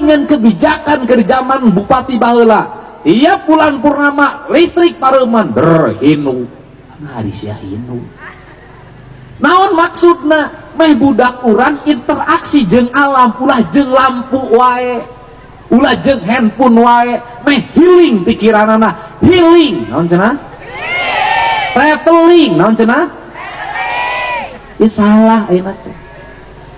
dengan kebijakan ke zaman Bupati baheula tiap bulan purnama listrik pareman berhinu sia hinu naon maksudna meh budak urang interaksi jeung alam ulah jeung lampu wae ulah jeung handphone wae meh healing pikiranana healing naon cenah traveling naon cenah ieu salah ayeuna teh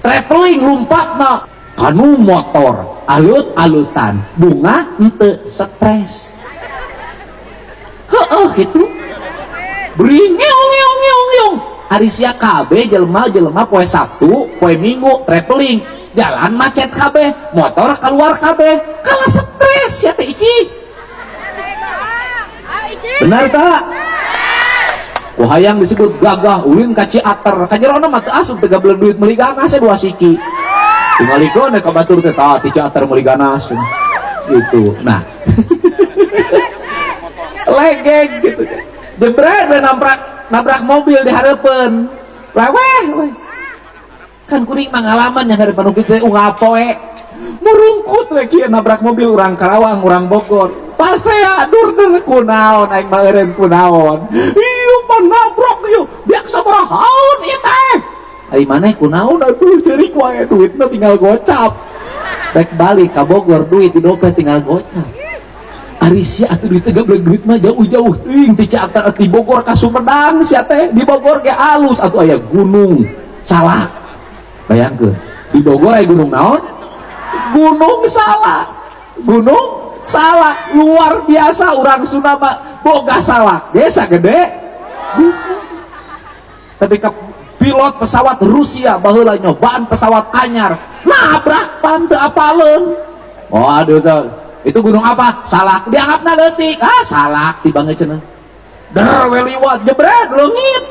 traveling lompatna kanu motor alut-alutan bunga ente stres heeh gitu beri ngeong ari sia kabeh jelema poe Sabtu poe Minggu traveling jalan macet kabeh motor keluar kabeh kalah stres ya teh Ici benar tak ku hayang disebut gagah ulin ka Ciater kajerona mah teu asup teh gableun duit meuli ganas 2 siki tingalikon ka batur teh tah ti Ciater meuli ganas gitu nah legeng gitu jebret nabrak mobil di hareupeun leweh kan kuring pengalaman yang harapan kita ngapoe murungkut we kieu nabrak mobil urang Karawang urang Bogor pas saya dur kunaon aing meureun kunaon ieu mah nabrak ieu biak sabaraha haun ieu teh ai maneh kunaon atuh ceurik wae duitna tinggal gocap rek balik ka Bogor duit di dompet tinggal gocap ari sia atuh duit gablek duit mah jauh-jauh teuing ti Ciater ti Bogor ka Sumedang sia teh di Bogor ge alus atuh aya gunung Salak bayangkeun di Bogor aya gunung naon gunung Salak luar biasa urang Sunda mah boga salak desa gede tapi ke pilot pesawat Rusia baheula nyobaan pesawat anyar nabrak pan teu apaleun waduh itu gunung apa Salak dianggapna leutik salak tiba cenah der we liwat jebret leungit